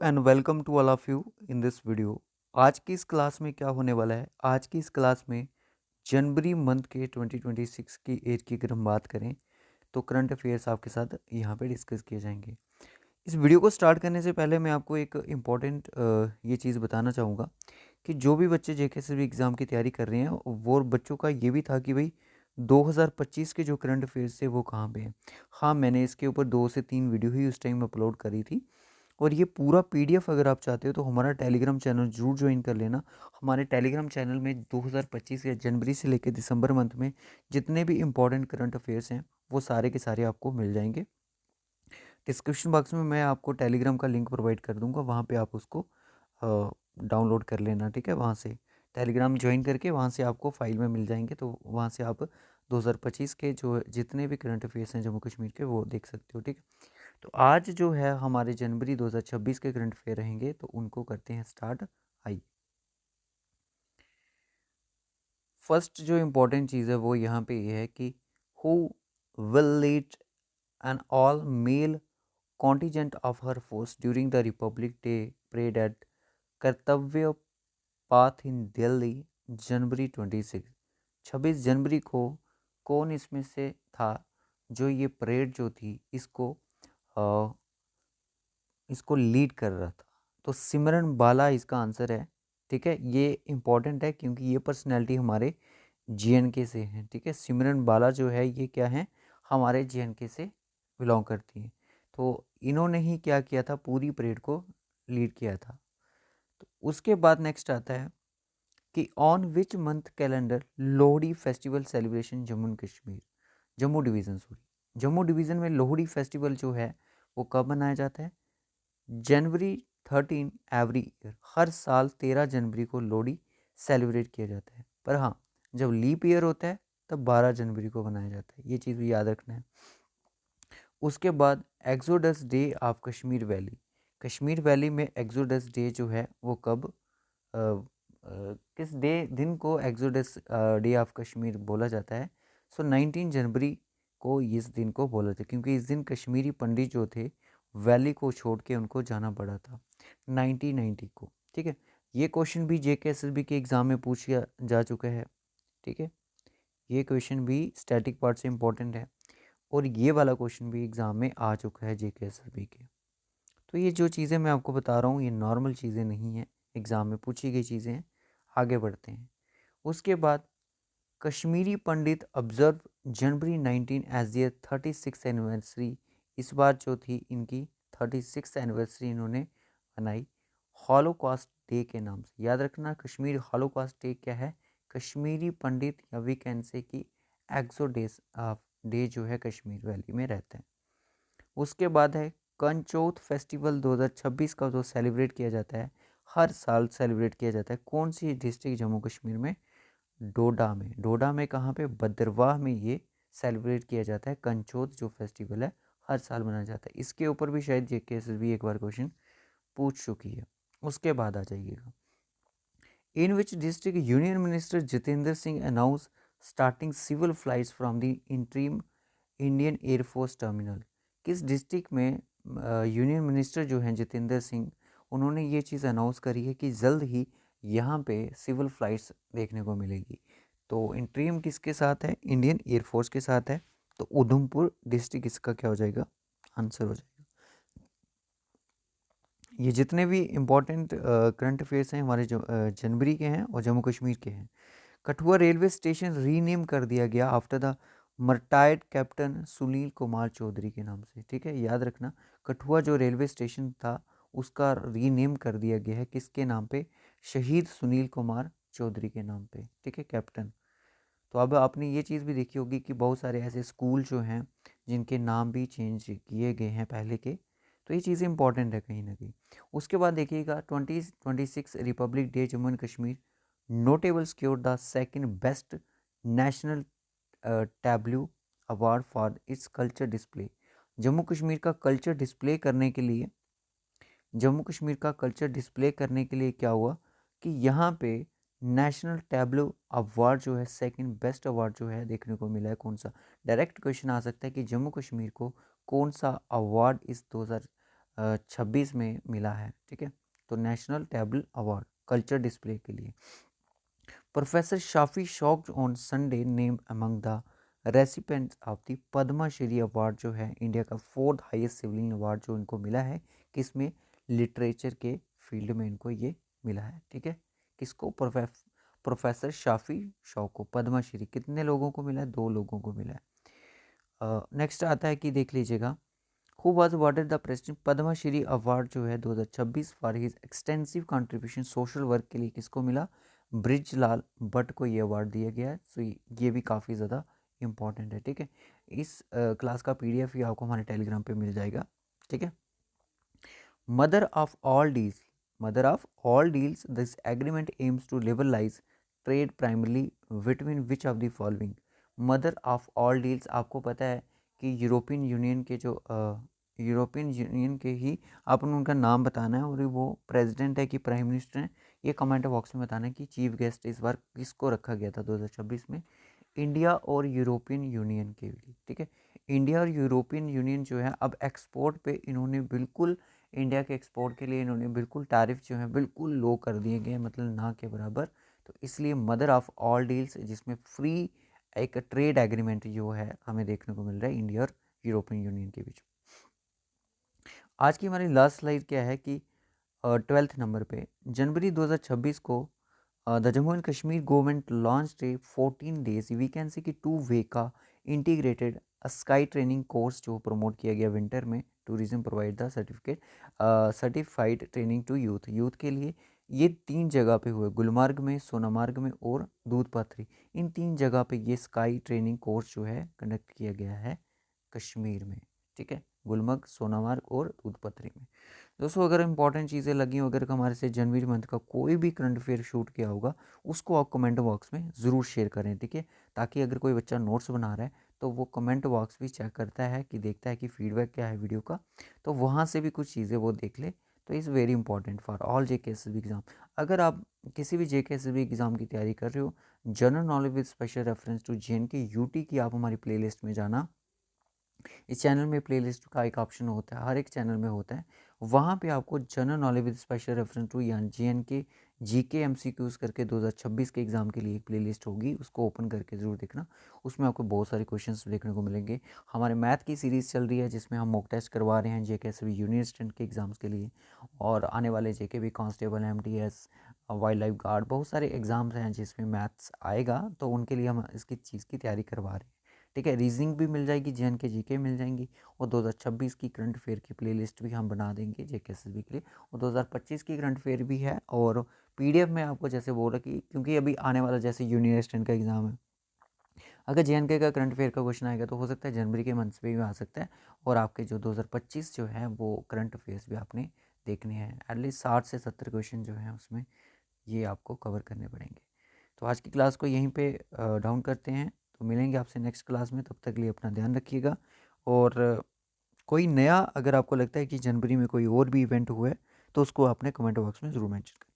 And welcome to all of you in this video. आज की इस क्लास में क्या होने वाला है? आज की इस क्लास में जनवरी मंथ के 2026 की एज की अगर हम बात करें तो करंट अफेयर्स आपके साथ यहाँ पे डिस्कस किए जाएंगे। इस वीडियो को स्टार्ट करने से पहले मैं आपको एक इम्पॉर्टेंट ये चीज़ बताना चाहूँगा कि जो भी बच्चे जेकेएसएसबी एग्ज़ाम की तैयारी कर रहे हैं वो बच्चों का ये भी था कि भाई 2025 के जो करंट अफेयर्स थे वो कहाँ पे हैं। हाँ, मैंने इसके ऊपर 2 से 3 वीडियो ही उस टाइम अपलोड करी थी और ये पूरा पीडीएफ अगर आप चाहते हो तो हमारा टेलीग्राम चैनल ज़रूर ज्वाइन कर लेना। हमारे टेलीग्राम चैनल में 2025 या जनवरी से लेकर दिसंबर मंथ में जितने भी इम्पोर्टेंट करंट अफेयर्स हैं वो सारे के सारे आपको मिल जाएंगे। डिस्क्रिप्शन बॉक्स में मैं आपको टेलीग्राम का लिंक प्रोवाइड कर दूंगा, वहाँ पे आप उसको डाउनलोड कर लेना, ठीक है। वहाँ से टेलीग्राम ज्वाइन करके वहाँ से आपको फाइल में मिल जाएंगे, तो वहाँ से आप 2025 के जो जितने भी करंट अफेयर्स हैं जम्मू कश्मीर के वो देख सकते हो, ठीक है। तो आज जो है हमारे जनवरी 2026 के करंट अफेयर रहेंगे, तो उनको करते हैं स्टार्ट। आइए, फर्स्ट जो इम्पोर्टेंट चीज़ है वो यहाँ पे ये है कि who will lead an all male contingent of her force during the Republic Day parade at कर्तव्य पाथ इन दिल्ली जनवरी 26 जनवरी को कौन इसमें से था जो ये परेड जो थी इसको लीड कर रहा था? तो सिमरन बाला इसका आंसर है, ठीक है। ये इम्पॉर्टेंट है क्योंकि ये पर्सनैलिटी हमारे जीएनके से हैं, ठीक है। सिमरन बाला जो है ये क्या है, हमारे जीएनके से बिलोंग करती हैं। तो इन्होंने ही क्या किया था, पूरी परेड को लीड किया था। तो उसके बाद नेक्स्ट आता है कि on which month calendar Lohri festival celebration Jammu and Kashmir, Jammu division sorry Jammu division में लोहड़ी फेस्टिवल जो है वो कब मनाया जाता है? जनवरी 13 एवरी ईयर, हर साल 13 जनवरी को लोहड़ी सेलिब्रेट किया जाता है। पर हाँ, जब लीप ईयर होता है तब 12 जनवरी को मनाया जाता है, ये चीज़ भी याद रखना है। उसके बाद exodus day of Kashmir valley, Kashmir valley में एक्सोडस डे जो है वो कब किस दिन को एक्सोडस डे ऑफ कश्मीर बोला जाता है? सो 19 जनवरी को इस दिन को बोला जाता है क्योंकि इस दिन कश्मीरी पंडित जो थे वैली को छोड़ के उनको जाना पड़ा था 1990 को, ठीक है। ये क्वेश्चन भी जेकेएसएसबी के एग्ज़ाम में पूछा जा चुका है, ठीक है। ये क्वेश्चन भी स्टैटिक पार्ट से इम्पोर्टेंट है और ये वाला क्वेश्चन भी एग्ज़ाम में आ चुका है जेकेएसएसबी के। तो ये जो चीज़ें मैं आपको बता रहा हूँ ये नॉर्मल चीज़ें नहीं हैं, एग्ज़ाम में पूछी गई चीज़ें हैं। आगे बढ़ते हैं। उसके बाद Kashmiri Pandit observe January 19 as their 36 anniversary, इस बार जो थी इनकी 36 एनिवर्सरी इन्होंने मनाई हॉलोकॉस्ट डे के नाम से। याद रखना कश्मीर हॉलोकॉस्ट डे क्या है? कश्मीरी पंडित या वी कैन से कि एक्सोडेस डे जो है कश्मीर वैली में रहते हैं। उसके बाद है कंचौथ फेस्टिवल 2026 का जो सेलिब्रेट किया जाता है, हर साल सेलिब्रेट किया जाता है कौन सी डिस्ट्रिक्ट जम्मू कश्मीर में? डोडा में। डोडा में कहाँ पे? भद्रवाह में ये सेलिब्रेट किया जाता है। कंचौथ जो फेस्टिवल है हर साल मनाया जाता है। इसके ऊपर भी शायद जेकेएसएसबी एक बार क्वेश्चन पूछ चुकी है। उसके बाद आ जाइएगा, in which district union minister Jitendra Singh announce starting civil flights from the interim Indian Air Force terminal, किस डिस्ट्रिक्ट में यूनियन मिनिस्टर जो हैं जितेंद्र सिंह, उन्होंने ये चीज़ अनाउंस करी है कि जल्द ही यहाँ पे सिविल फ्लाइट्स देखने को मिलेगी। तो इंट्रीम किसके साथ है? इंडियन एयरफोर्स के साथ है। तो उधमपुर डिस्ट्रिक्ट इसका क्या हो जाएगा? आंसर हो जाएगा। ये जितने भी इम्पोर्टेंट करंट अफेयर्स हैं हमारे जो जनवरी के हैं और जम्मू कश्मीर के हैं। कठुआ रेलवे स्टेशन रीनेम कर दिया गया after the martyred captain Sunil Kumar Chaudhary के नाम से, ठीक है। याद रखना कठुआ जो रेलवे स्टेशन था उसका रीनेम कर दिया गया है किसके नाम पे? शहीद सुनील कुमार चौधरी के नाम पे, ठीक है, कैप्टन। तो अब आपने ये चीज़ भी देखी होगी कि बहुत सारे ऐसे स्कूल जो हैं जिनके नाम भी चेंज किए गए हैं पहले के। तो ये चीज़ें इंपॉर्टेंट है कहीं ना कहीं। उसके बाद देखिएगा 2026 Republic day Jammu and Kashmir notable secure the second best national tableau award for its culture display. Jammu Kashmir का कल्चर डिस्प्ले करने के लिए जम्मू कश्मीर का कल्चर डिस्प्ले करने के लिए क्या हुआ कि यहाँ पे नेशनल टैब्लो अवार्ड जो है सेकंड बेस्ट अवार्ड जो है देखने को मिला है। कौन सा? डायरेक्ट क्वेश्चन आ सकता है कि जम्मू कश्मीर को कौन सा अवार्ड इस 2026 में मिला है, ठीक है। तो national table award culture display के लिए। Professor Shafi shocked on Sunday named among the recipients of the Padma Shri award, जो है इंडिया का 4th हाईएस्ट सिविलियन अवार्ड जो इनको मिला है, किसमें, लिटरेचर के फील्ड में इनको ये मिला है, ठीक है। किसको, प्रोफेसर शाफी शॉ को पद्मा श्री। कितने लोगों को मिला है, 2 लोगों को मिला है। नेक्स्ट आता है कि देख लीजिएगा, who was awarded the president Padma Shri award जो है 2026 for his extensive contribution social work के लिए, किसको मिला, ब्रिजलाल भट्ट को ये अवार्ड दिया गया है। सो ये भी काफ़ी ज़्यादा इंपॉर्टेंट है, ठीक है। इस क्लास का पीडीएफ ही आपको हमारे टेलीग्राम पे मिल जाएगा, ठीक है। Mother of all deals, mother of all deals, this agreement aims to liberalize trade primarily between which of the following. Mother of all deals, आपको पता है कि यूरोपियन यूनियन के जो यूरोपियन यूनियन के ही आपने उनका नाम बताना है, और वो प्रेसिडेंट है कि प्राइम मिनिस्टर हैं, ये कमेंट बॉक्स में बताना है कि चीफ गेस्ट इस बार किसको रखा गया था 2026 में, इंडिया और यूरोपियन यूनियन के लिए, ठीक है। इंडिया और यूरोपियन यूनियन जो है अब एक्सपोर्ट पे इन्होंने बिल्कुल, इंडिया के एक्सपोर्ट के लिए इन्होंने बिल्कुल टैरिफ जो है बिल्कुल लो कर दिए गए, मतलब ना के बराबर। तो इसलिए मदर ऑफ ऑल डील्स, जिसमें फ्री एक ट्रेड एग्रीमेंट जो है हमें देखने को मिल रहा है इंडिया और यूरोपियन यूनियन के बीच। आज की हमारी लास्ट स्लाइड क्या है कि 12th नंबर पे जनवरी 2026 को the Jammu and Kashmir government launch a 14 days we can see कि 2 वे का इंटीग्रेटेड स्काई ट्रेनिंग कोर्स जो प्रमोट किया गया विंटर में। Tourism provide the certified training to youth, youth के लिए ये 3 जगह पे हुए, गुलमर्ग में, सोनामर्ग में और दूध पथरी, इन 3 जगह पे ये स्काई ट्रेनिंग कोर्स जो है कंडक्ट किया गया है कश्मीर में, ठीक है, गुलमर्ग, सोनामर्ग और दूध पथरी में। दोस्तों अगर इंपॉर्टेंट चीज़ें लगी हो, अगर हमारे से जनवरी मंथ का कोई भी करंट अफेयर शूट किया होगा, उसको आप कमेंट बॉक्स में ज़रूर शेयर करें, ठीक है, ताकि अगर कोई बच्चा नोट्स बना रहा है तो वो कमेंट बॉक्स भी चेक करता है कि देखता है कि फीडबैक क्या है वीडियो का, तो वहाँ से भी कुछ चीज़ें वो देख ले। तो is very important for all JKSSB exam. अगर आप किसी भी JKSSB एग्ज़ाम की तैयारी कर रहे हो, general knowledge with special reference to JNK UT की आप हमारी प्लेलिस्ट में जाना। इस चैनल में प्लेलिस्ट का एक ऑप्शन होता है, हर एक चैनल में होता है, वहाँ पे आपको general knowledge with special reference to यानी JNK GK MCQs करके 2026 के एग्ज़ाम के लिए एक प्लेलिस्ट होगी, उसको ओपन करके ज़रूर देखना। उसमें आपको बहुत सारे क्वेश्चंस देखने को मिलेंगे। हमारे मैथ की सीरीज़ चल रही है जिसमें हम मॉक टेस्ट करवा रहे हैं JKSSB यूनियन असिस्टेंट के एग्ज़ाम्स के लिए, और आने वाले JKB constable, MTS, wild life guard, बहुत सारे एग्ज़ाम्स हैं जिसमें मैथ्स आएगा, तो उनके लिए हम इसकी चीज़ की तैयारी करवा रहे हैं, ठीक है। रीजनिंग भी मिल जाएगी, JNK GK मिल जाएंगी, और 2026 की करंट अफेयर की प्लेलिस्ट भी हम बना देंगे JKSSB के लिए, और 2025 की करंट अफेयर भी है। और पीडीएफ में आपको जैसे बोल रहा कि क्योंकि अभी आने वाला जैसे यूनियन असिस्टेंट का एग्ज़ाम है, अगर JNK का करंट अफेयर का क्वेश्चन आएगा तो हो सकता है जनवरी के मंथ में भी आ सकता है, और आपके जो 2025 जो है वो करंट अफेयर्स भी आपने देखने हैं, एटलीस्ट 60 से 70 क्वेश्चन जो हैं उसमें ये आपको कवर करने पड़ेंगे। तो आज की क्लास को यहीं पे डाउन करते हैं, तो मिलेंगे आपसे नेक्स्ट क्लास में, तब तक लिए अपना ध्यान रखिएगा। और कोई नया अगर आपको लगता है कि जनवरी में कोई और भी इवेंट हुआ है तो उसको आपने कमेंट बॉक्स में ज़रूर मेंशन करें।